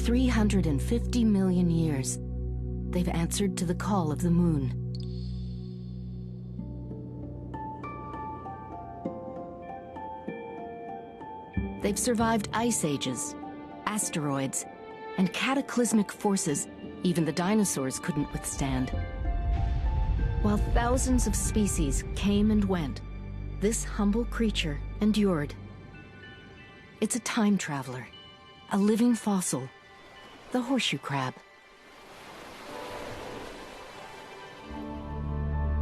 350 million years, they've answered to the call of the moon. They've survived ice ages, asteroids, and cataclysmic forces even the dinosaurs couldn't withstand. While thousands of species came and went, this humble creature endured. It's a time traveler, a living fossil, the horseshoe crab.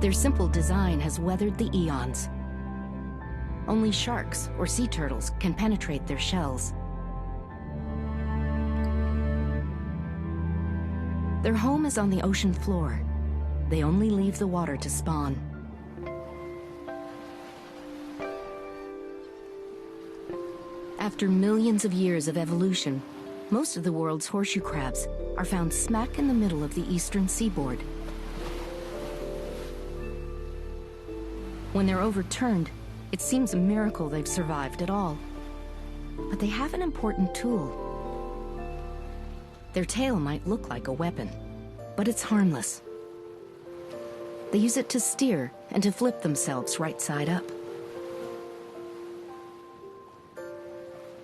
Their simple design has weathered the eons. Only sharks or sea turtles can penetrate their shells. Their home is on the ocean floor. They only leave the water to spawn. After millions of years of evolution, most of the world's horseshoe crabs are found smack in the middle of the eastern seaboard. When they're overturned, it seems a miracle they've survived at all. But they have an important tool. Their tail might look like a weapon, but it's harmless. They use it to steer and to flip themselves right side up.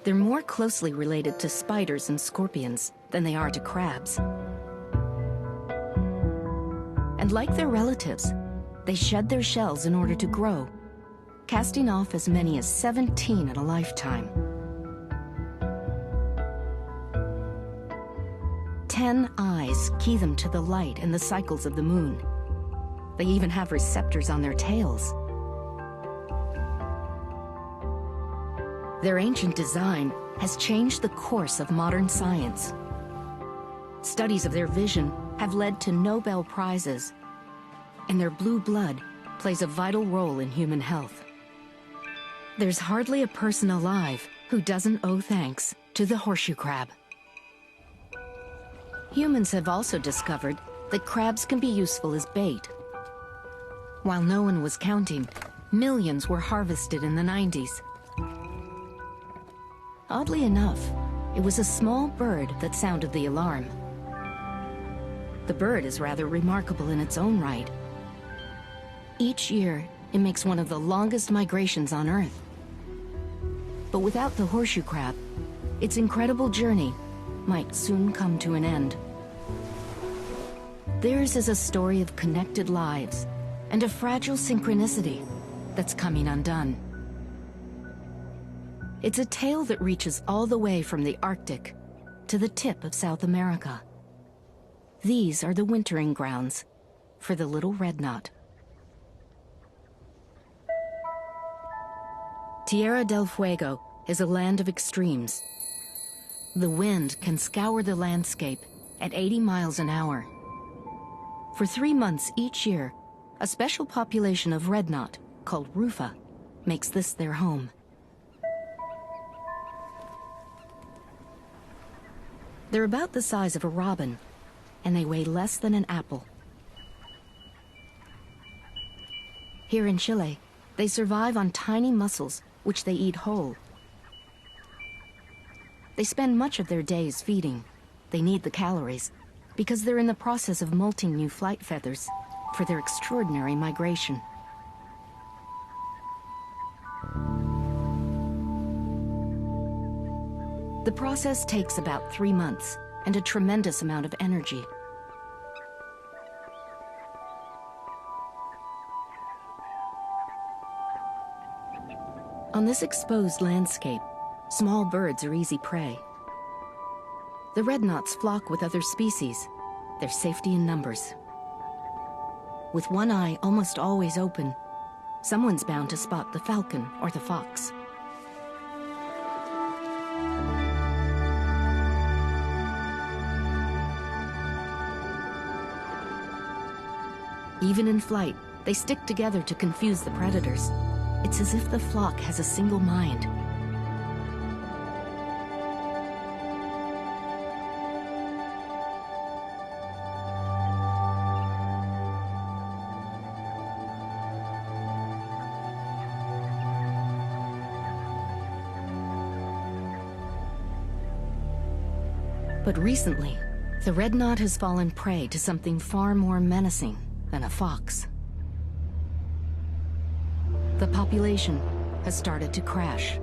They're more closely related to spiders and scorpions than they are to crabs. And like their relatives, they shed their shells in order to grow, casting off as many as 17 in a lifetime. 10 eyes key them to the light and the cycles of the moon. They even have receptors on their tails. Their ancient design has changed the course of modern science. Studies of their vision have led to Nobel Prizes, and their blue blood plays a vital role in human health. There's hardly a person alive who doesn't owe thanks to the horseshoe crab. Humans have also discovered that crabs can be useful as bait. While no one was counting, millions were harvested in the 90s. Oddly enough, it was a small bird that sounded the alarm. The bird is rather remarkable in its own right. Each year, it makes one of the longest migrations on Earth. But without the horseshoe crab, its incredible journey might soon come to an end. Theirs is a story of connected lives and a fragile synchronicity that's coming undone. It's a tale that reaches all the way from the Arctic to the tip of South America. These are the wintering grounds for the little red knot. Tierra del Fuego is a land of extremes. The wind can scour the landscape at 80 miles an hour. For 3 months each year, a special population of red knot, called rufa, makes this their home. They're about the size of a robin, and they weigh less than an apple. Here in Chile, they survive on tiny mussels, which they eat whole. They spend much of their days feeding. They need the calories, because they're in the process of molting new flight feathers for their extraordinary migration. The process takes about 3 months and a tremendous amount of energy. On this exposed landscape, small birds are easy prey. The red knots flock with other species, their safety in numbers. With one eye almost always open, someone's bound to spot the falcon or the fox. Even in flight, they stick together to confuse the predators. It's as if the flock has a single mind. But recently, the red knot has fallen prey to something far more menacing than a fox. The population has started to crash.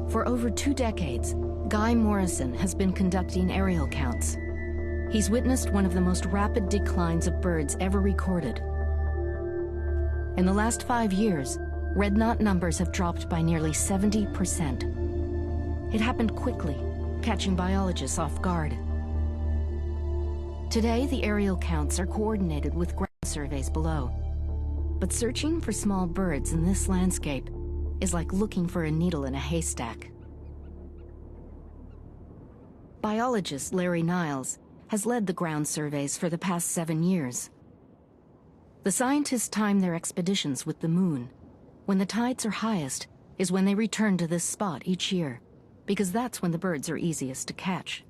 For over 2 decades, Guy Morrison has been conducting aerial counts. He's witnessed one of the most rapid declines of birds ever recorded. In the last 5 years, red knot numbers have dropped by nearly 70%. It happened quickly, catching biologists off guard. Today, the aerial counts are coordinated with ground surveys below. But searching for small birds in this landscape is like looking for a needle in a haystack. Biologist Larry Niles has led the ground surveys for the past 7 years. The scientists time their expeditions with the moon. When the tides are highest is when they return to this spot each year, because that's when the birds are easiest to catch.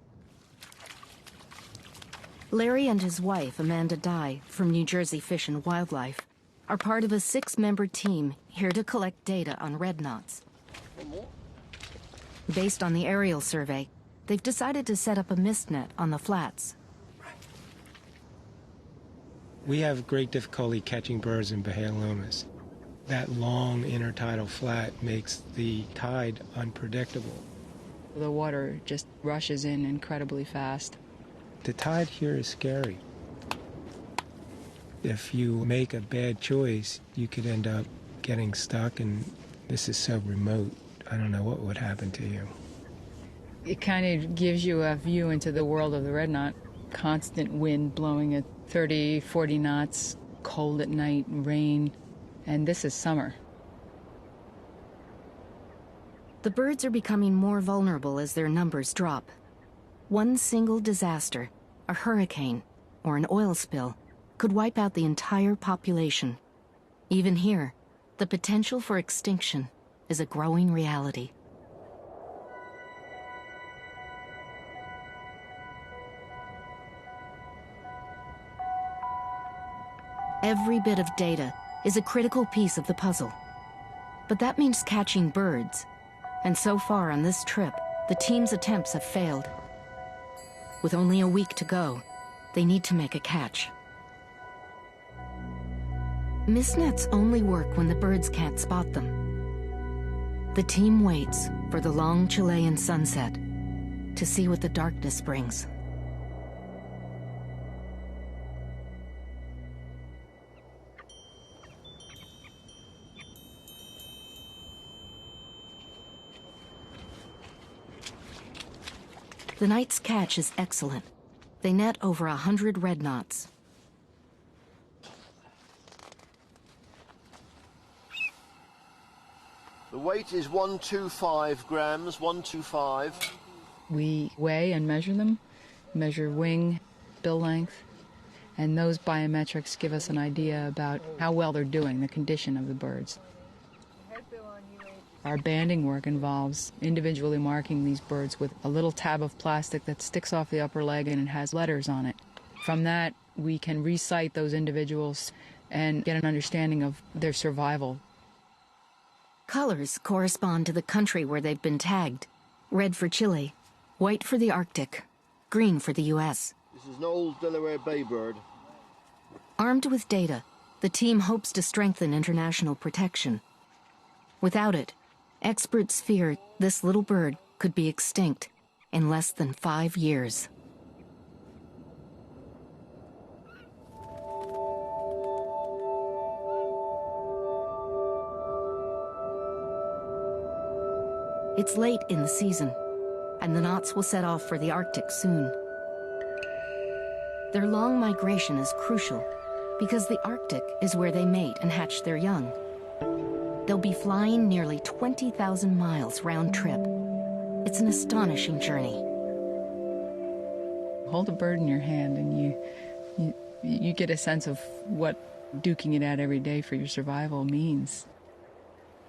Larry and his wife, Amanda Dye, from New Jersey Fish and Wildlife, are part of a 6-member team here to collect data on red knots. Based on the aerial survey, they've decided to set up a mist net on the flats. We have great difficulty catching birds in Bahia Lomas. That long intertidal flat makes the tide unpredictable. The water just rushes in incredibly fast. The tide here is scary. If you make a bad choice, you could end up getting stuck, and this is so remote. I don't know what would happen to you. It kind of gives you a view into the world of the red knot. Constant wind blowing at 30, 40 knots, cold at night, rain, and this is summer. The birds are becoming more vulnerable as their numbers drop. One single disaster, a hurricane or an oil spill, could wipe out the entire population. Even here, the potential for extinction is a growing reality. Every bit of data is a critical piece of the puzzle. But that means catching birds. And so far on this trip, the team's attempts have failed. With only a week to go, they need to make a catch. Mist nets only work when the birds can't spot them. The team waits for the long Chilean sunset to see what the darkness brings. The night's catch is excellent. They net over 100 red knots. The weight is 125 grams, 125. We weigh and measure them, measure wing, bill length, and those biometrics give us an idea about how well they're doing, the condition of the birds. Our banding work involves individually marking these birds with a little tab of plastic that sticks off the upper leg and it has letters on it. From that, we can recite those individuals and get an understanding of their survival. Colors correspond to the country where they've been tagged. Red for Chile, white for the Arctic, green for the US. This is an old Delaware Bay bird. Armed with data, the team hopes to strengthen international protection. Without it, experts fear this little bird could be extinct in less than 5 years. It's late in the season, and the knots will set off for the Arctic soon. Their long migration is crucial because the Arctic is where they mate and hatch their young. They'll be flying nearly 20,000 miles round trip. It's an astonishing journey. Hold a bird in your hand and you get a sense of what duking it out every day for your survival means.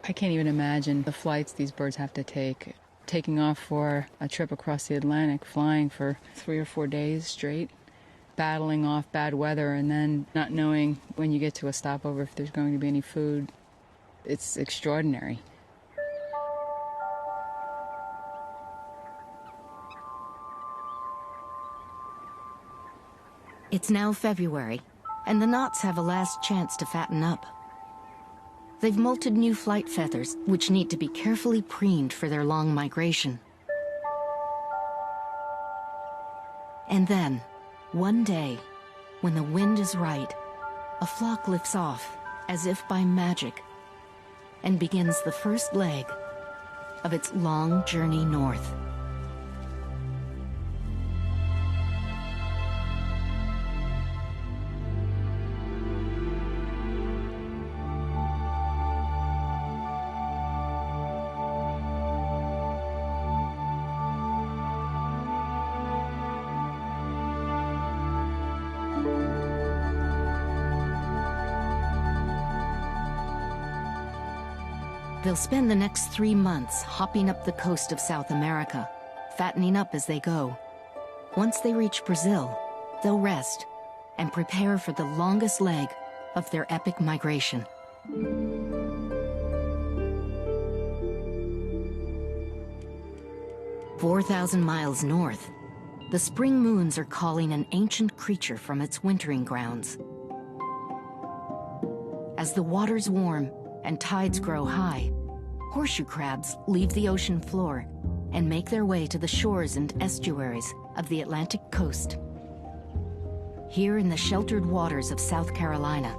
I can't even imagine the flights these birds have to take. Taking off for a trip across the Atlantic, flying for 3 or 4 days straight, battling off bad weather, and then not knowing when you get to a stopover if there's going to be any food. It's extraordinary. It's now February, and the knots have a last chance to fatten up. They've molted new flight feathers, which need to be carefully preened for their long migration. And then, one day, when the wind is right, a flock lifts off, as if by magic, and begins the first leg of its long journey north. They'll spend the next 3 months hopping up the coast of South America, fattening up as they go. Once they reach Brazil, they'll rest and prepare for the longest leg of their epic migration. "4,000 miles north, the spring moons are calling an ancient creature from its wintering grounds. As the waters warm and tides grow high, horseshoe crabs leave the ocean floor and make their way to the shores and estuaries of the Atlantic coast. Here in the sheltered waters of South Carolina,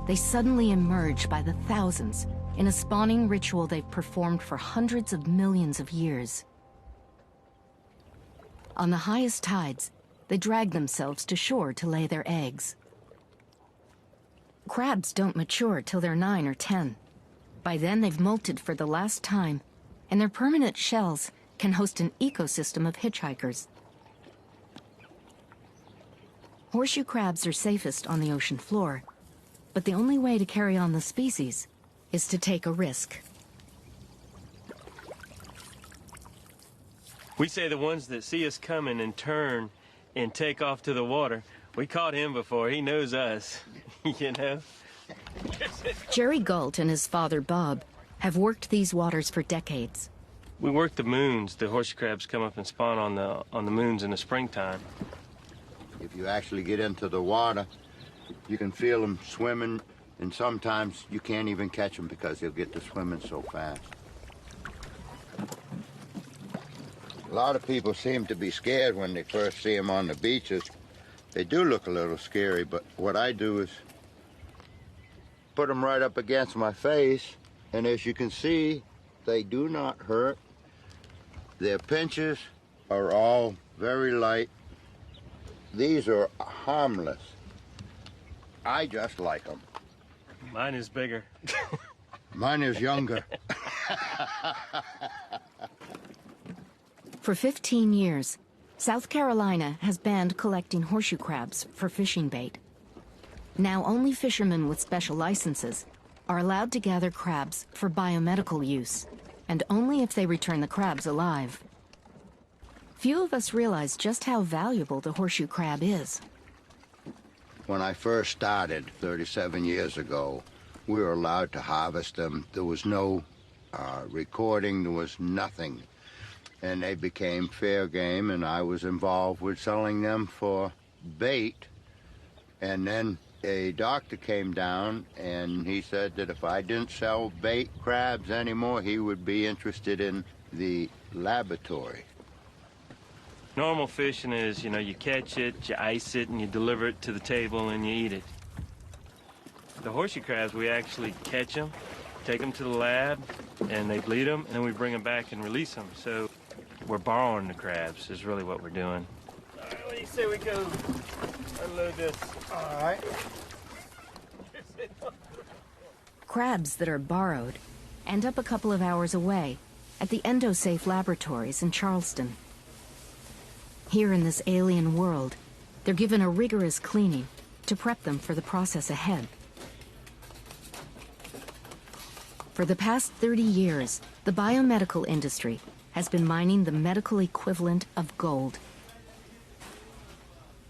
they suddenly emerge by the thousands in a spawning ritual they've performed for hundreds of millions of years. On the highest tides, they drag themselves to shore to lay their eggs. Crabs don't mature till they're 9 or 10. By then, they've molted for the last time, and their permanent shells can host an ecosystem of hitchhikers. Horseshoe crabs are safest on the ocean floor, but the only way to carry on the species is to take a risk. We say the ones that see us coming and turn and take off to the water. We caught him before. He knows us, you know? Jerry Galt and his father, Bob, have worked these waters for decades. We work the moons. The horseshoe crabs come up and spawn on the moons in the springtime. If you actually get into the water, you can feel them swimming, and sometimes you can't even catch them because they'll get to swimming so fast. A lot of people seem to be scared when they first see them on the beaches. They do look a little scary, but what I do is put them right up against my face, and as you can see, they do not hurt. Their pinches are all very light. These are harmless. I just like them. Mine is bigger. Mine is younger. For 15 years, South Carolina has banned collecting horseshoe crabs for fishing bait. Now only fishermen with special licenses are allowed to gather crabs for biomedical use, and only if they return the crabs alive. Few of us realize just how valuable the horseshoe crab is. When I first started 37 years ago, we were allowed to harvest them. There was no recording, there was nothing. And they became fair game, and I was involved with selling them for bait. And then a doctor came down, and he said that if I didn't sell bait crabs anymore, he would be interested in the laboratory. Normal fishing is, you know, you catch it, you ice it, and you deliver it to the table, and you eat it. The horseshoe crabs, we actually catch them, take them to the lab, and they bleed them, and then we bring them back and release them. So we're borrowing the crabs is really what we're doing. All right, what do you say we go unload this? All right. Crabs that are borrowed end up a couple of hours away at the Endosafe laboratories in Charleston. Here in this alien world, they're given a rigorous cleaning to prep them for the process ahead. For the past 30 years, the biomedical industry has been mining the medical equivalent of gold.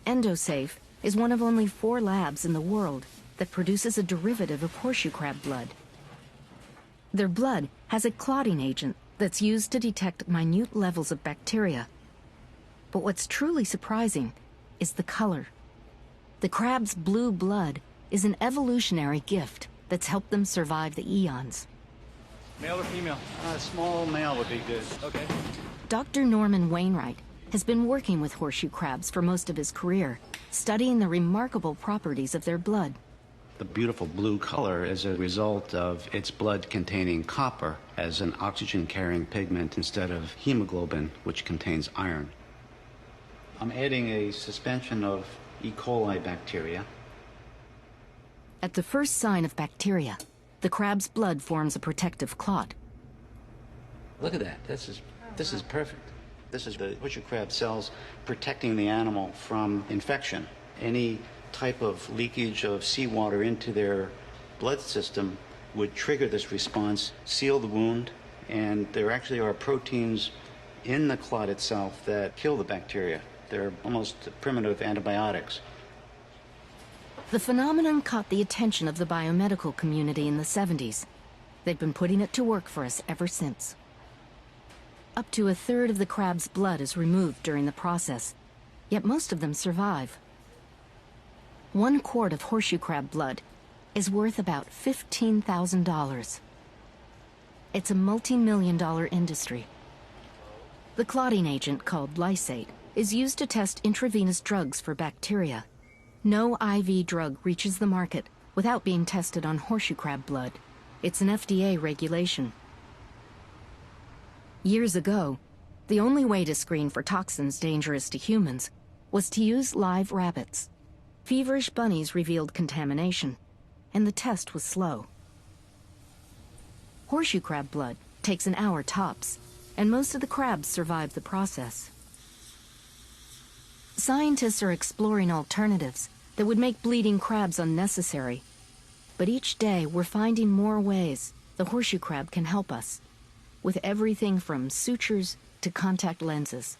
Endosafe is one of only 4 labs in the world that produces a derivative of horseshoe crab blood. Their blood has a clotting agent that's used to detect minute levels of bacteria. But what's truly surprising is the color. The crab's blue blood is an evolutionary gift that's helped them survive the eons. Male or female? Small male would be good. Okay. Dr. Norman Wainwright has been working with horseshoe crabs for most of his career, studying the remarkable properties of their blood. The beautiful blue color is a result of its blood containing copper as an oxygen-carrying pigment instead of hemoglobin, which contains iron. I'm adding a suspension of E. coli bacteria. At the first sign of bacteria, the crab's blood forms a protective clot. Look at that. This is perfect. This is the horseshoe crab cells protecting the animal from infection. Any type of leakage of seawater into their blood system would trigger this response, seal the wound, and there actually are proteins in the clot itself that kill the bacteria. They're almost primitive antibiotics. The phenomenon caught the attention of the biomedical community in the 70s. They've been putting it to work for us ever since. Up to a third of the crab's blood is removed during the process, yet most of them survive. 1 quart of horseshoe crab blood is worth about $15,000. It's a multi-million-dollar industry. The clotting agent, called lysate, is used to test intravenous drugs for bacteria. No IV drug reaches the market without being tested on horseshoe crab blood. It's an FDA regulation. Years ago, the only way to screen for toxins dangerous to humans was to use live rabbits. Feverish bunnies revealed contamination, and the test was slow. Horseshoe crab blood takes an hour tops, and most of the crabs survive the process. Scientists are exploring alternatives that would make bleeding crabs unnecessary. But each day we're finding more ways the horseshoe crab can help us, with everything from sutures to contact lenses.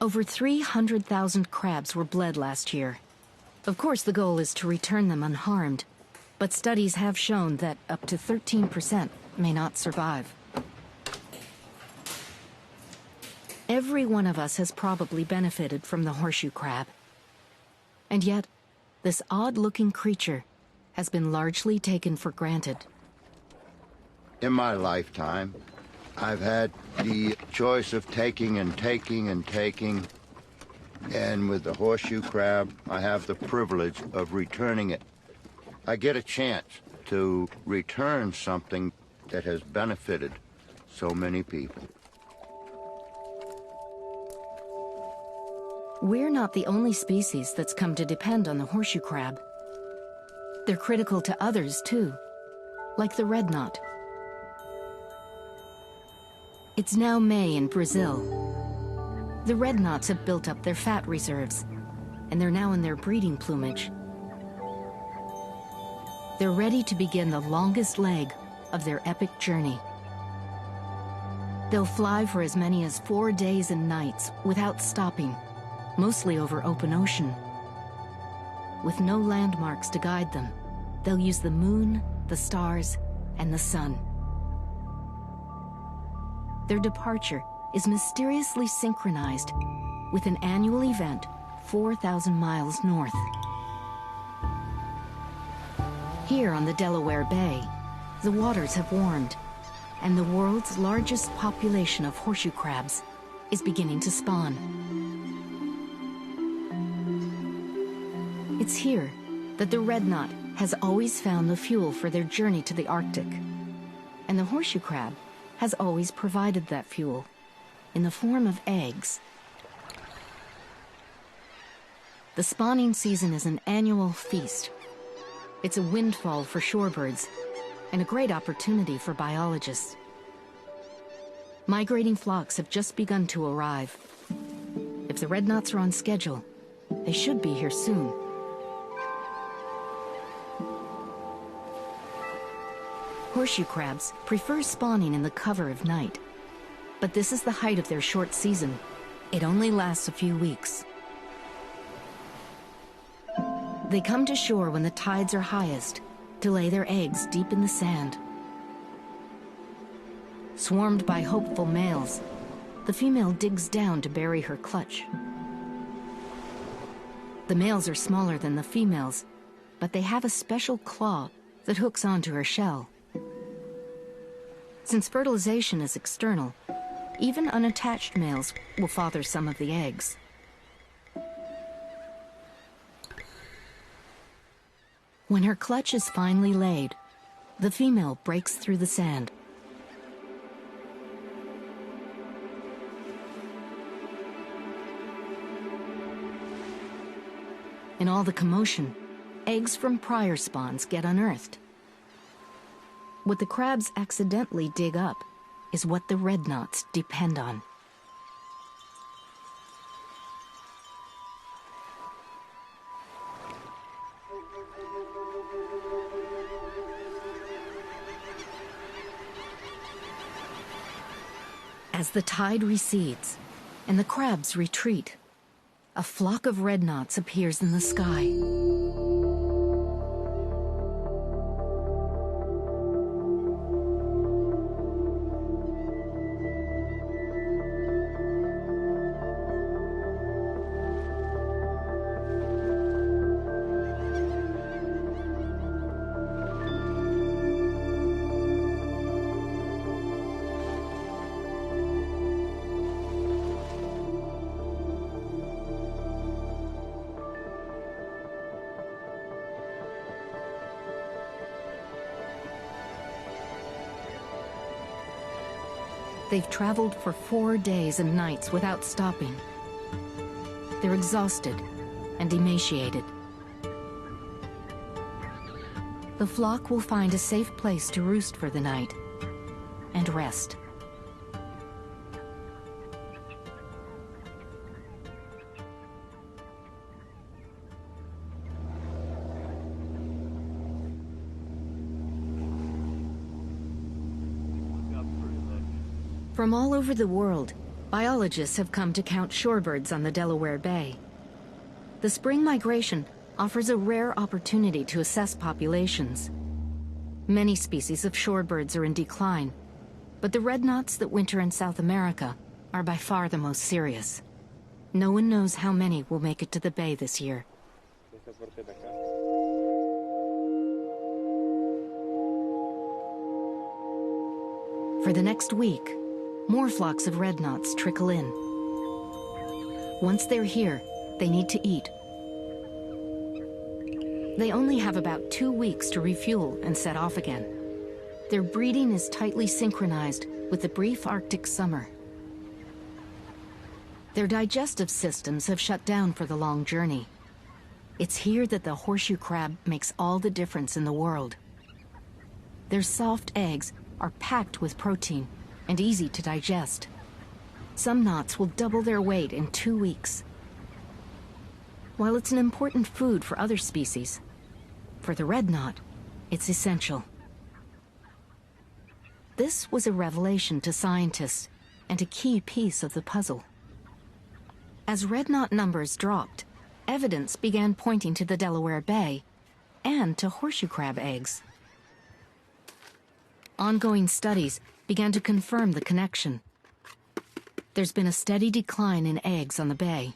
Over 300,000 crabs were bled last year. Of course, the goal is to return them unharmed, but studies have shown that up to 13% may not survive. Every one of us has probably benefited from the horseshoe crab. And yet, this odd-looking creature has been largely taken for granted. In my lifetime, I've had the choice of taking and taking and taking, and with the horseshoe crab, I have the privilege of returning it. I get a chance to return something that has benefited so many people. We're not the only species that's come to depend on the horseshoe crab. They're critical to others, too, like the red knot. It's now May in Brazil. The red knots have built up their fat reserves, and they're now in their breeding plumage. They're ready to begin the longest leg of their epic journey. They'll fly for as many as 4 days and nights without stopping, mostly over open ocean. With no landmarks to guide them, they'll use the moon, the stars, and the sun. Their departure is mysteriously synchronized with an annual event 4,000 miles north. Here on the Delaware Bay, the waters have warmed, and the world's largest population of horseshoe crabs is beginning to spawn. It's here that the red knot has always found the fuel for their journey to the Arctic, and the horseshoe crab has always provided that fuel in the form of eggs. The spawning season is an annual feast. It's a windfall for shorebirds and a great opportunity for biologists. Migrating flocks have just begun to arrive. If the red knots are on schedule, they should be here soon. Horseshoe crabs prefer spawning in the cover of night, but this is the height of their short season. It only lasts a few weeks. They come to shore when the tides are highest to lay their eggs deep in the sand. Swarmed by hopeful males, the female digs down to bury her clutch. The males are smaller than the females, but they have a special claw that hooks onto her shell. Since fertilization is external, even unattached males will father some of the eggs. When her clutch is finally laid, the female breaks through the sand. In all the commotion, eggs from prior spawns get unearthed. What the crabs accidentally dig up is what the red knots depend on. As the tide recedes and the crabs retreat, a flock of red knots appears in the sky. They've traveled for 4 days and nights without stopping. They're exhausted and emaciated. The flock will find a safe place to roost for the night and rest. From all over the world, biologists have come to count shorebirds on the Delaware Bay. The spring migration offers a rare opportunity to assess populations. Many species of shorebirds are in decline, but the red knots that winter in South America are by far the most serious. No one knows how many will make it to the bay this year. For the next week, more flocks of red knots trickle in. Once they're here, they need to eat. They only have about 2 weeks to refuel and set off again. Their breeding is tightly synchronized with the brief Arctic summer. Their digestive systems have shut down for the long journey. It's here that the horseshoe crab makes all the difference in the world. Their soft eggs are packed with protein and easy to digest. Some knots will double their weight in 2 weeks. While it's an important food for other species, for the red knot, it's essential. This was a revelation to scientists and a key piece of the puzzle. As red knot numbers dropped, evidence began pointing to the Delaware Bay and to horseshoe crab eggs. Ongoing studies began to confirm the connection. There's been a steady decline in eggs on the bay.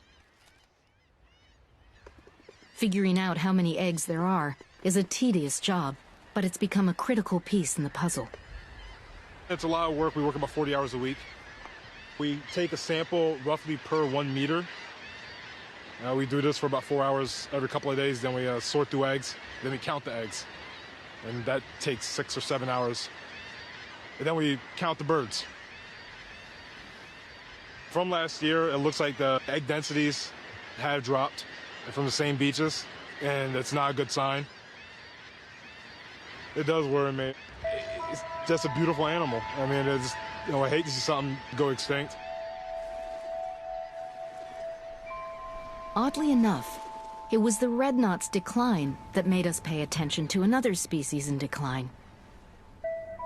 Figuring out how many eggs there are is a tedious job, but it's become a critical piece in the puzzle. It's a lot of work. We work about 40 hours a week. We take a sample roughly per 1 meter. We do this for about 4 hours every couple of days. Then we sort through eggs. Then we count the eggs. And that takes 6 or 7 hours. And then we count the birds. From last year, it looks like the egg densities have dropped from the same beaches, and it's not a good sign. It does worry me. It's just a beautiful animal. I mean, it's, I hate to see something go extinct. Oddly enough, it was the red knot's decline that made us pay attention to another species in decline.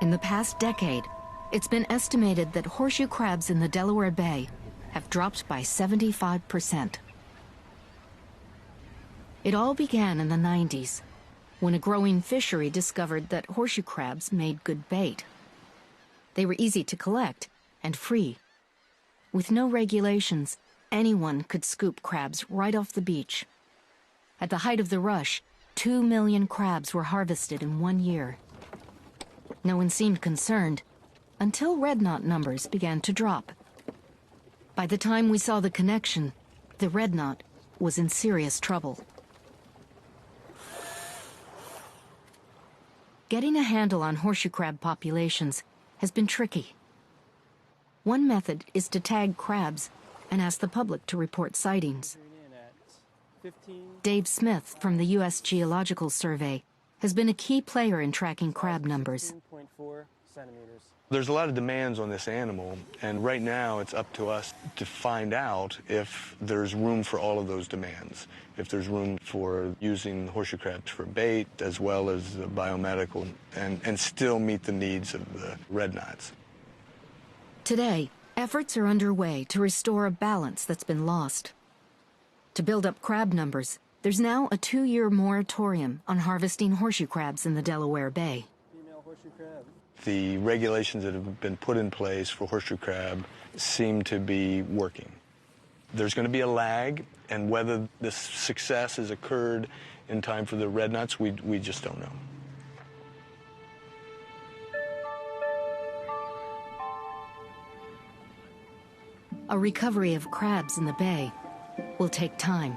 In the past decade, it's been estimated that horseshoe crabs in the Delaware Bay have dropped by 75%. It all began in the 90s, when a growing fishery discovered that horseshoe crabs made good bait. They were easy to collect and free. With no regulations, anyone could scoop crabs right off the beach. At the height of the rush, 2 million crabs were harvested in 1 year. No one seemed concerned until red knot numbers began to drop. By the time we saw the connection, the red knot was in serious trouble. Getting a handle on horseshoe crab populations has been tricky. One method is to tag crabs and ask the public to report sightings. Dave Smith from the U.S. Geological Survey has been a key player in tracking crab numbers. There's a lot of demands on this animal, and right now it's up to us to find out if there's room for all of those demands, if there's room for using horseshoe crabs for bait as well as biomedical, and still meet the needs of the red knots. Today, efforts are underway to restore a balance that's been lost. To build up crab numbers, there's now a 2-year moratorium on harvesting horseshoe crabs in the Delaware Bay. The regulations that have been put in place for horseshoe crab seem to be working. There's going to be a lag, and whether this success has occurred in time for the red knots, we just don't know. A recovery of crabs in the bay will take time.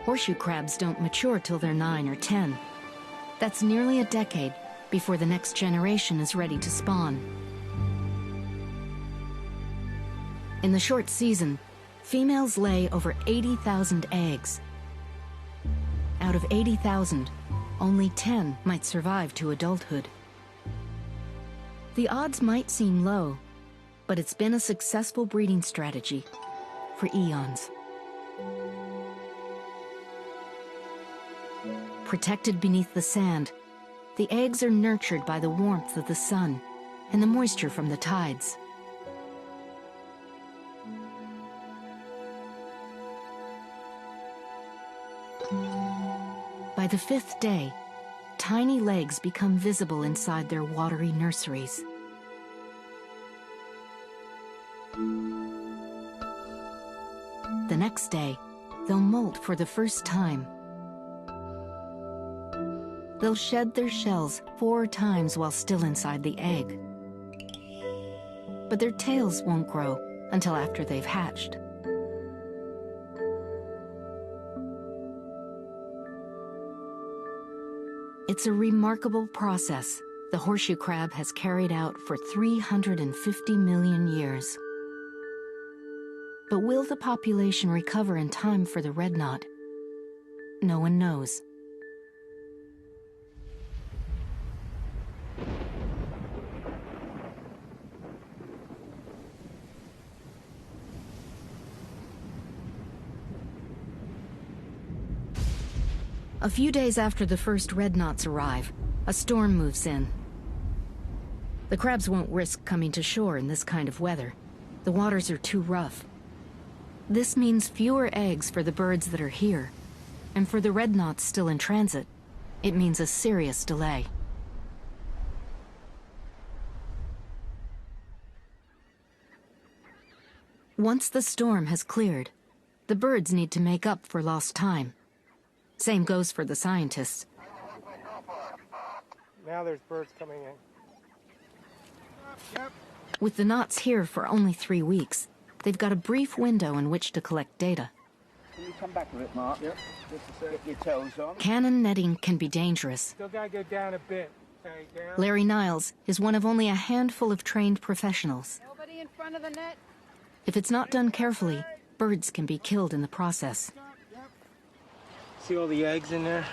Horseshoe crabs don't mature till they're 9 or 10. That's nearly a decade before the next generation is ready to spawn. In the short season, females lay over 80,000 eggs. Out of 80,000, only 10 might survive to adulthood. The odds might seem low, but it's been a successful breeding strategy for eons. Protected beneath the sand, the eggs are nurtured by the warmth of the sun and the moisture from the tides. By the 5th day, tiny legs become visible inside their watery nurseries. The next day, they'll molt for the first time. They'll shed their shells 4 times while still inside the egg. But their tails won't grow until after they've hatched. It's a remarkable process the horseshoe crab has carried out for 350 million years. But will the population recover in time for the red knot? No one knows. A few days after the first red knots arrive, a storm moves in. The crabs won't risk coming to shore in this kind of weather. The waters are too rough. This means fewer eggs for the birds that are here, and for the red knots still in transit, it means a serious delay. Once the storm has cleared, the birds need to make up for lost time. Same goes for the scientists. Now there's birds coming in. Yep. With the knots here for only 3 weeks, they've got a brief window in which to collect data. Can you come back a bit, Mark? Yep. Just to get your toes on. Cannon netting can be dangerous. Still gotta go down a bit. Okay, down. Larry Niles is one of only a handful of trained professionals. Nobody in front of the net. If it's not done carefully, birds can be killed in the process. See all the eggs in there?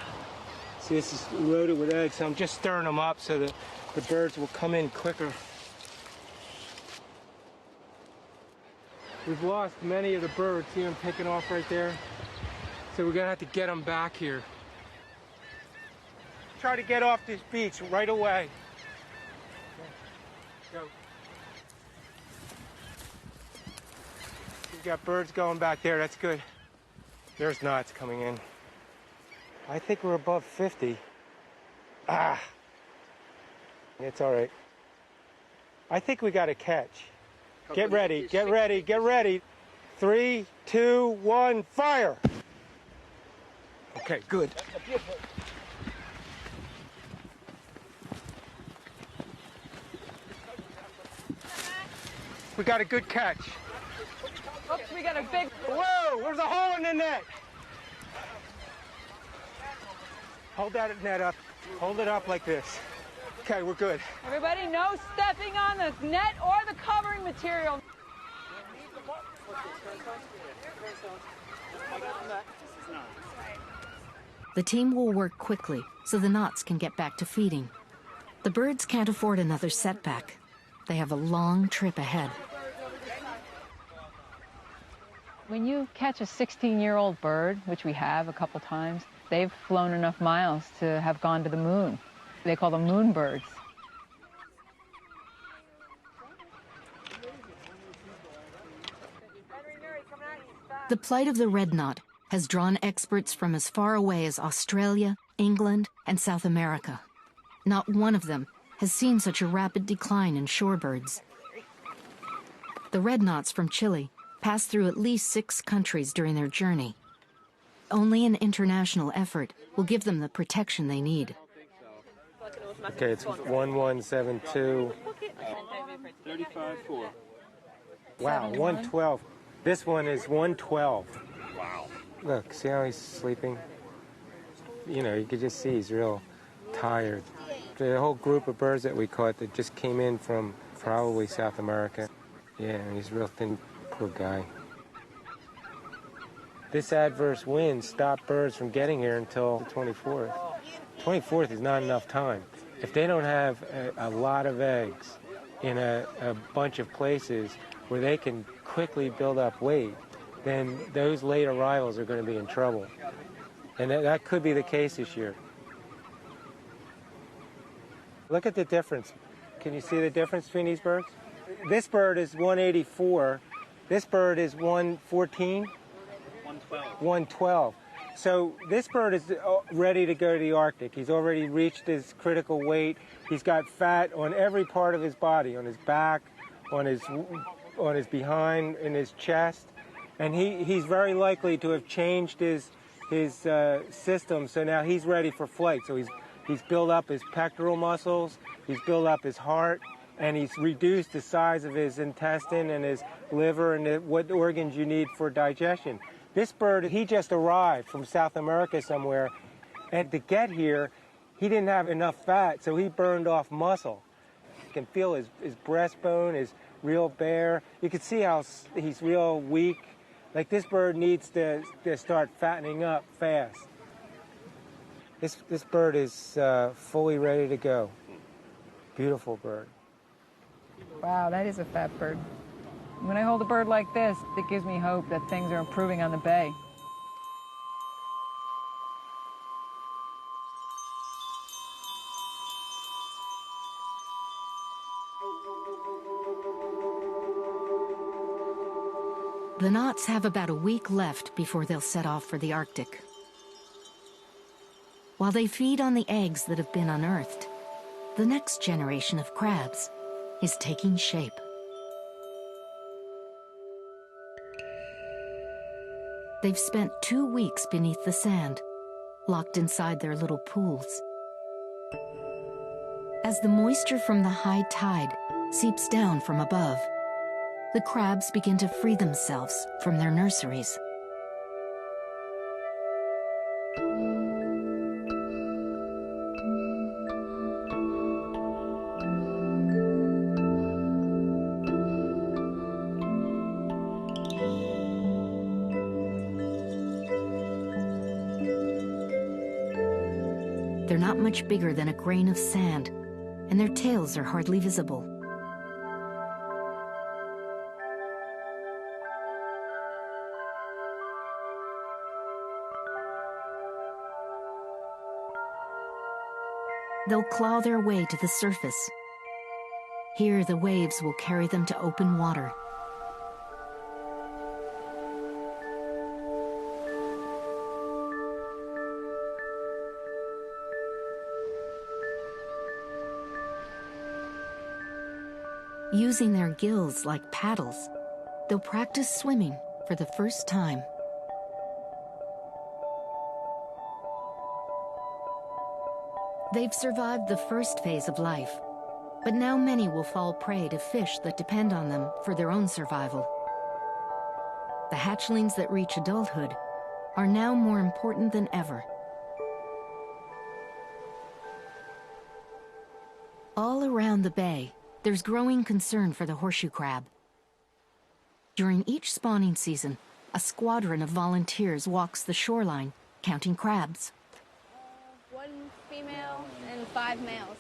See, this is loaded with eggs, so I'm just stirring them up so that the birds will come in quicker. We've lost many of the birds. See them taking off right there? So we're gonna have to get them back here. Try to get off this beach right away. Go. We've got birds going back there, that's good. There's knots coming in. I think we're above 50. Ah! It's all right. I think we got a catch. Get ready, get ready, get ready. 3, 2, 1, fire! Okay, good. We got a good catch. Oops, we got a big... Whoa, there's a hole in the net. Hold that net up. Hold it up like this. Okay, we're good. Everybody, no stepping on the net or the covering material. The team will work quickly so the knots can get back to feeding. The birds can't afford another setback. They have a long trip ahead. When you catch a 16-year-old bird, which we have a couple times, they've flown enough miles to have gone to the moon. They call them moon birds. The plight of the red knot has drawn experts from as far away as Australia, England, and South America. Not one of them has seen such a rapid decline in shorebirds. The red knots from Chile pass through at least 6 countries during their journey. Only an international effort will give them the protection they need. Okay, it's 1172. 35.4. Wow, 112. This one is 112. Wow. Look, see how he's sleeping? You know, you could just see he's real tired. The whole group of birds that we caught that just came in from probably South America. Yeah, he's real thin, poor guy. This adverse wind stopped birds from getting here until the 24th. 24th is not enough time. If they don't have a lot of eggs in a bunch of places where they can quickly build up weight, then those late arrivals are going to be in trouble. And that could be the case this year. Look at the difference. Can you see the difference between these birds? This bird is 184. This bird is 114? 112. 112. So this bird is ready to go to the Arctic. He's already reached his critical weight. He's got fat on every part of his body, on his back, on his behind, in his chest. And he's very likely to have changed his system, so now he's ready for flight. So he's built up his pectoral muscles, he's built up his heart, and he's reduced the size of his intestine and his liver and what organs you need for digestion. This bird, he just arrived from South America somewhere, and to get here, he didn't have enough fat, so he burned off muscle. You can feel his breastbone is real bare. You can see how he's real weak. Like, this bird needs to start fattening up fast. This bird is fully ready to go. Beautiful bird. Wow, that is a fat bird. When I hold a bird like this, it gives me hope that things are improving on the bay. The knots have about a week left before they'll set off for the Arctic. While they feed on the eggs that have been unearthed, the next generation of crabs is taking shape. They've spent 2 weeks beneath the sand, locked inside their little pools. As the moisture from the high tide seeps down from above, the crabs begin to free themselves from their nurseries. They're not much bigger than a grain of sand, and their tails are hardly visible. They'll claw their way to the surface. Here, the waves will carry them to open water. Using their gills like paddles, they'll practice swimming for the first time. They've survived the first phase of life, but now many will fall prey to fish that depend on them for their own survival. The hatchlings that reach adulthood are now more important than ever. All around the bay, there's growing concern for the horseshoe crab. During each spawning season, a squadron of volunteers walks the shoreline, counting crabs. 1 female and 5 males.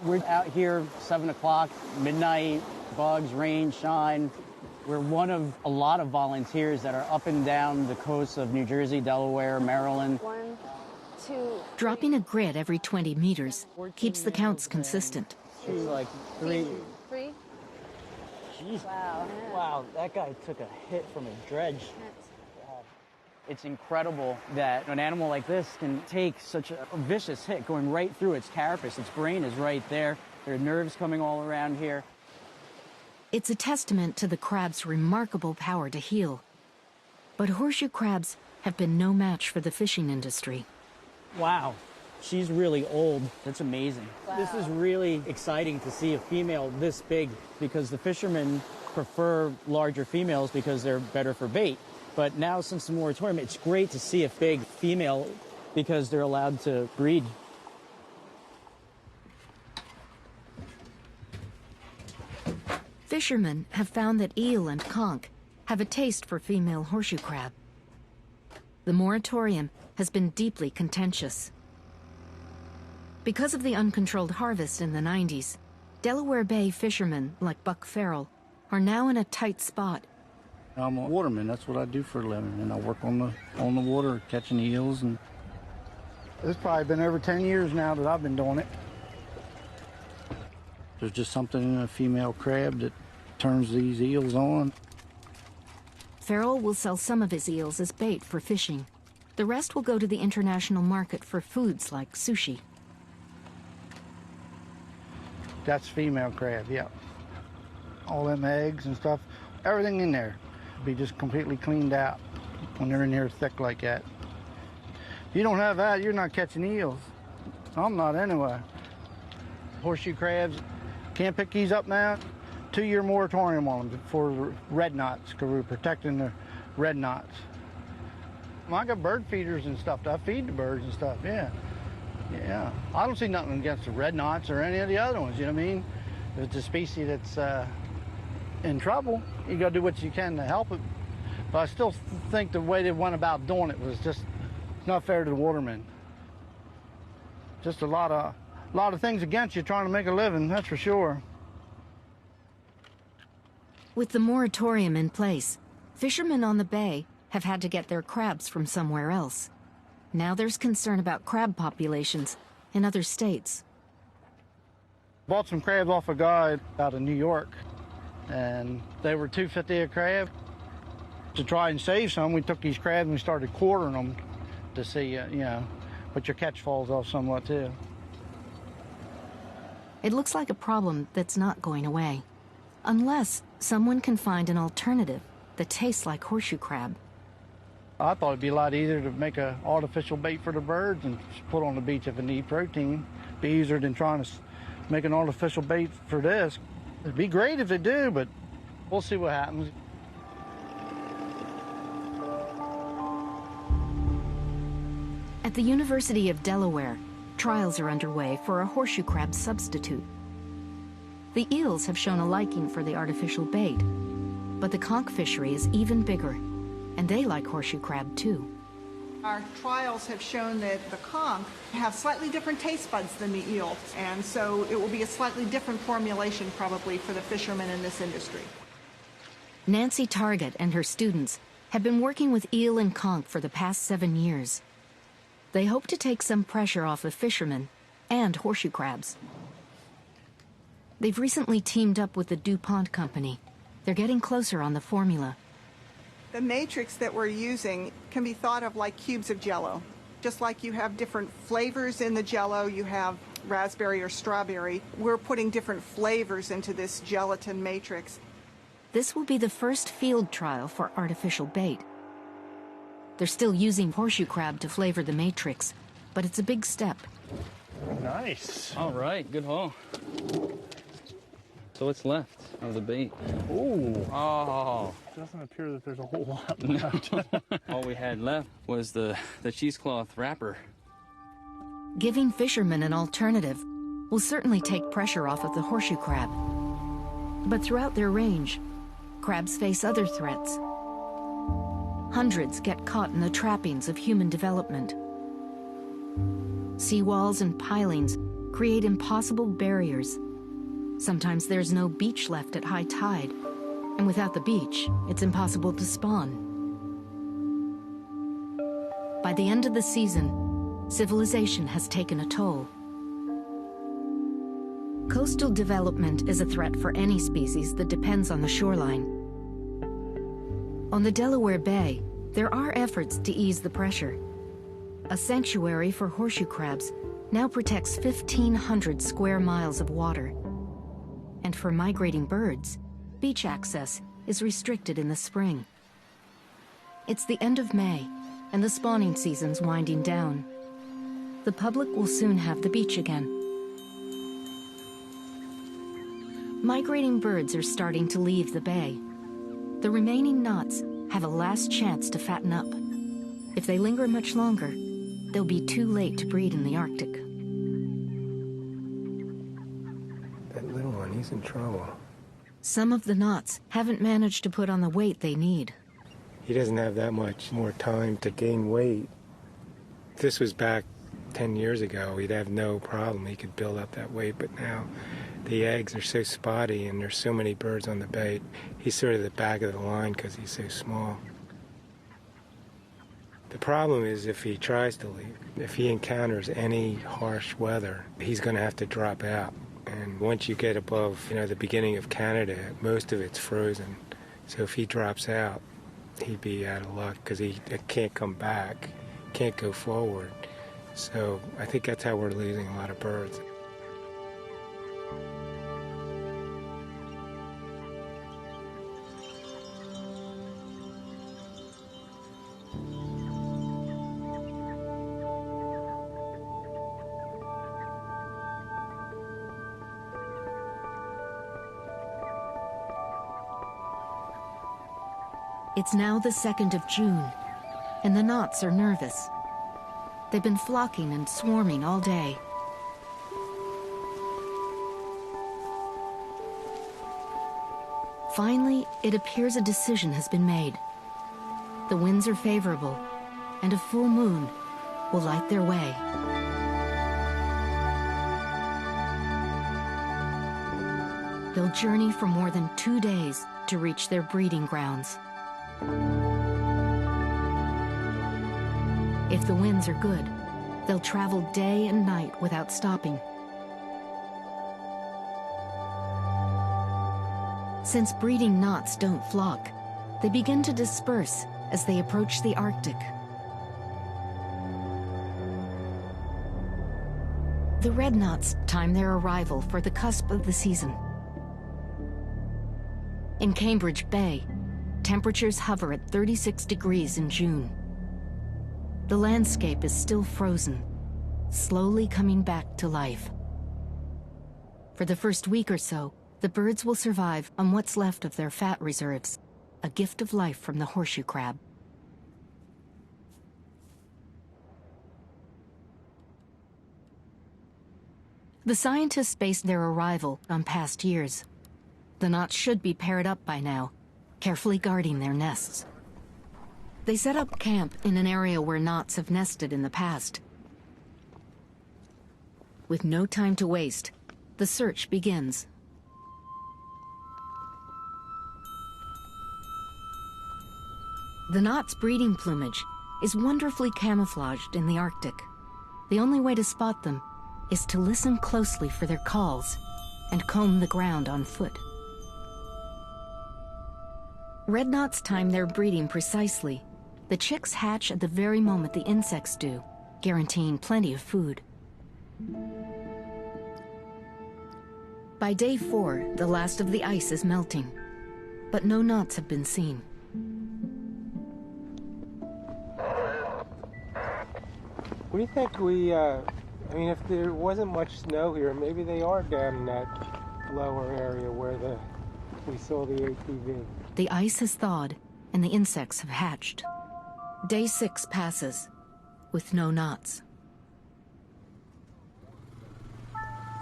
We're out here 7 o'clock, midnight, bugs, rain, shine. We're one of a lot of volunteers that are up and down the coasts of New Jersey, Delaware, Maryland. 1, 2. Dropping a grid every 20 meters keeps the counts consistent. She's like 3. 3. Jeez. Wow. Yeah. Wow, that guy took a hit from a dredge. It's incredible that an animal like this can take such a vicious hit going right through its carapace. Its brain is right there. There are nerves coming all around here. It's a testament to the crab's remarkable power to heal. But horseshoe crabs have been no match for the fishing industry. Wow, she's really old. That's amazing. Wow. This is really exciting to see a female this big because the fishermen prefer larger females because they're better for bait. But now, since the moratorium, it's great to see a big female because they're allowed to breed. Fishermen have found that eel and conch have a taste for female horseshoe crab. The moratorium has been deeply contentious. Because of the uncontrolled harvest in the 90s, Delaware Bay fishermen like Buck Farrell are now in a tight spot. I'm a waterman. That's what I do for a living, and I work on the water, catching eels. And it's probably been over 10 years now that I've been doing it. There's just something in a female crab that turns these eels on. Farrell will sell some of his eels as bait for fishing. The rest will go to the international market for foods like sushi. That's female crab, yeah. All them eggs and stuff, everything in there be just completely cleaned out when they're in here thick like that. If you don't have that, you're not catching eels. I'm not anyway. Horseshoe crabs, can't pick these up now. 2-year moratorium on them for red knots, because we're protecting the red knots. I got bird feeders and stuff. I feed the birds and stuff, yeah. Yeah, I don't see nothing against the red knots or any of the other ones, you know what I mean? If it's a species that's in trouble, you gotta do what you can to help it. But I still think the way they went about doing it was just not fair to the watermen. Just a lot of things against you trying to make a living, that's for sure. With the moratorium in place, fishermen on the bay have had to get their crabs from somewhere else. Now there's concern about crab populations in other states. Bought some crabs off a guy out of New York, and they were $2.50 a crab. To try and save some, we took these crabs and we started quartering them to see, but your catch falls off somewhat too. It looks like a problem that's not going away, unless someone can find an alternative that tastes like horseshoe crab. I thought it'd be a lot easier to make an artificial bait for the birds and just put on the beach if it need protein. Be easier than trying to make an artificial bait for this. It'd be great if they do, but we'll see what happens. At the University of Delaware, trials are underway for a horseshoe crab substitute. The eels have shown a liking for the artificial bait, but the conch fishery is even bigger, and they like horseshoe crab too. Our trials have shown that the conch have slightly different taste buds than the eel, and so it will be a slightly different formulation probably for the fishermen in this industry. Nancy Targett and her students have been working with eel and conch for the past 7 years. They hope to take some pressure off of fishermen and horseshoe crabs. They've recently teamed up with the DuPont company. They're getting closer on the formula. The matrix that we're using can be thought of like cubes of Jell-O. Just like you have different flavors in the Jell-O, you have raspberry or strawberry. We're putting different flavors into this gelatin matrix. This will be the first field trial for artificial bait. They're still using horseshoe crab to flavor the matrix, but it's a big step. Nice. All right, good haul. So what's left of the bait? Ooh. Oh. Doesn't appear that there's a whole lot No. left. All we had left was the cheesecloth wrapper. Giving fishermen an alternative will certainly take pressure off of the horseshoe crab. But throughout their range, crabs face other threats. Hundreds get caught in the trappings of human development. Seawalls and pilings create impossible barriers. Sometimes there's no beach left at high tide, and without the beach, it's impossible to spawn. By the end of the season, civilization has taken a toll. Coastal development is a threat for any species that depends on the shoreline. On the Delaware Bay, there are efforts to ease the pressure. A sanctuary for horseshoe crabs now protects 1,500 square miles of water. And for migrating birds, beach access is restricted in the spring. It's the end of May, and the spawning season's winding down. The public will soon have the beach again. Migrating birds are starting to leave the bay. The remaining knots have a last chance to fatten up. If they linger much longer, they'll be too late to breed in the Arctic. That little one, he's in trouble. Some of the knots haven't managed to put on the weight they need. He doesn't have that much more time to gain weight. If this was back 10 years ago, he'd have no problem. He could build up that weight, but now the eggs are so spotty and there's so many birds on the bait. He's sort of the back of the line because he's so small. The problem is if he tries to leave, if he encounters any harsh weather, he's going to have to drop out. And once you get above, the beginning of Canada, most of it's frozen. So if he drops out, he'd be out of luck because he can't come back, can't go forward. So I think that's how we're losing a lot of birds. It's now the 2nd of June, and the knots are nervous. They've been flocking and swarming all day. Finally, it appears a decision has been made. The winds are favorable, and a full moon will light their way. They'll journey for more than 2 days to reach their breeding grounds. If the winds are good, they'll travel day and night without stopping. Since breeding knots don't flock, they begin to disperse as they approach the Arctic. The red knots time their arrival for the cusp of the season. In Cambridge Bay, temperatures hover at 36 degrees in June. The landscape is still frozen, slowly coming back to life. For the first week or so, the birds will survive on what's left of their fat reserves, a gift of life from the horseshoe crab. The scientists based their arrival on past years. The knots should be paired up by now, carefully guarding their nests. They set up camp in an area where knots have nested in the past. With no time to waste, the search begins. The knot's breeding plumage is wonderfully camouflaged in the Arctic. The only way to spot them is to listen closely for their calls and comb the ground on foot. Red knots time their breeding precisely. The chicks hatch at the very moment the insects do, guaranteeing plenty of food. By day 4, the last of the ice is melting, but no knots have been seen. What do you think I mean, if there wasn't much snow here, maybe they are down in that lower area where we saw the ATV. The ice has thawed, and the insects have hatched. Day 6 passes, with no knots.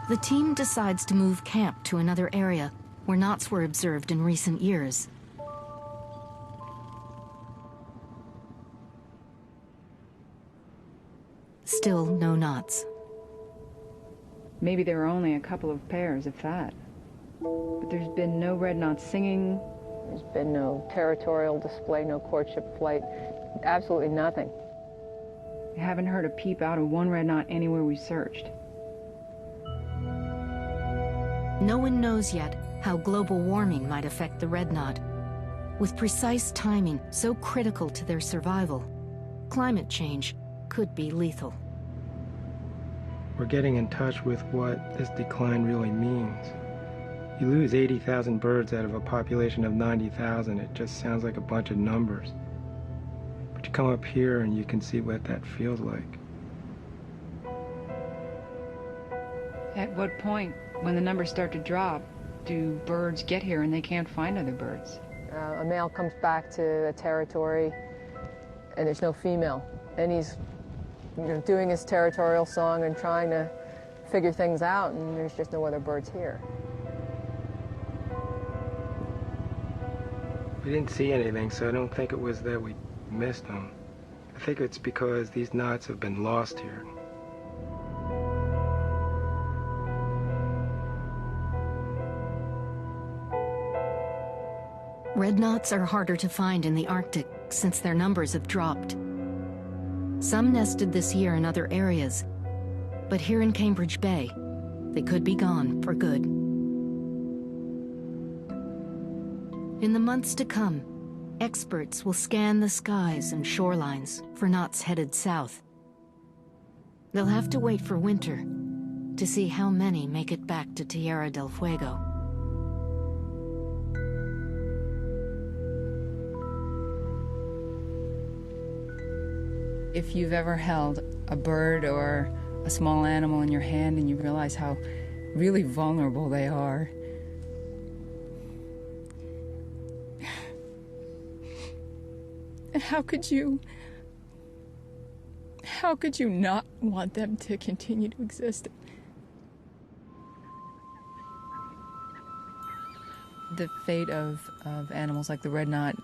The team decides to move camp to another area where knots were observed in recent years. Still no knots. Maybe there are only a couple of pairs, if that. But there's been no red knot singing. There's been no territorial display, no courtship flight, absolutely nothing. We haven't heard a peep out of one red knot anywhere we searched. No one knows yet how global warming might affect the red knot. With precise timing so critical to their survival, climate change could be lethal. We're getting in touch with what this decline really means. You lose 80,000 birds out of a population of 90,000. It just sounds like a bunch of numbers. But you come up here and you can see what that feels like. At what point, when the numbers start to drop, do birds get here and they can't find other birds? A male comes back to a territory and there's no female. And he's doing his territorial song and trying to figure things out, and there's just no other birds here. We didn't see anything, so I don't think it was that we missed them. I think it's because these knots have been lost here. Red knots are harder to find in the Arctic since their numbers have dropped. Some nested this year in other areas, but here in Cambridge Bay, they could be gone for good. In the months to come, experts will scan the skies and shorelines for knots headed south. They'll have to wait for winter to see how many make it back to Tierra del Fuego. If you've ever held a bird or a small animal in your hand and you realize how really vulnerable they are, and how could you not want them to continue to exist? The fate of animals like the red knot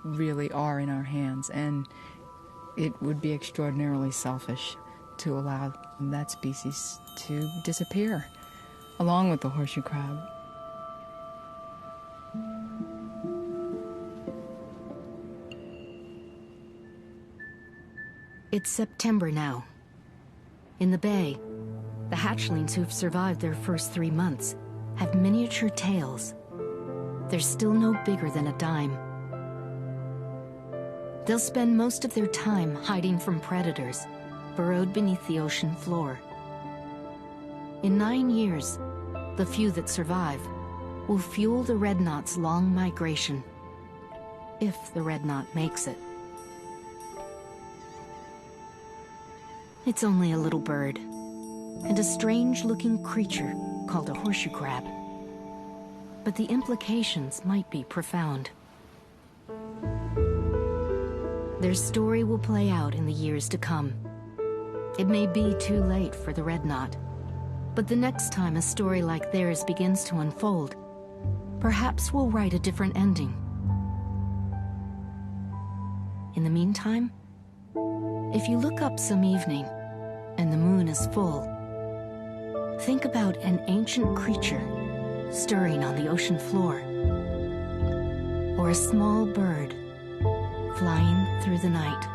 really are in our hands, and it would be extraordinarily selfish to allow that species to disappear, along with the horseshoe crab. It's September now. In the bay, the hatchlings who've survived their first 3 months have miniature tails. They're still no bigger than a dime. They'll spend most of their time hiding from predators, burrowed beneath the ocean floor. In 9 years, the few that survive will fuel the red knot's long migration, if the red knot makes it. It's only a little bird, and a strange-looking creature called a horseshoe crab. But the implications might be profound. Their story will play out in the years to come. It may be too late for the red knot, but the next time a story like theirs begins to unfold, perhaps we'll write a different ending. In the meantime, if you look up some evening and the moon is full, think about an ancient creature stirring on the ocean floor, or a small bird flying through the night.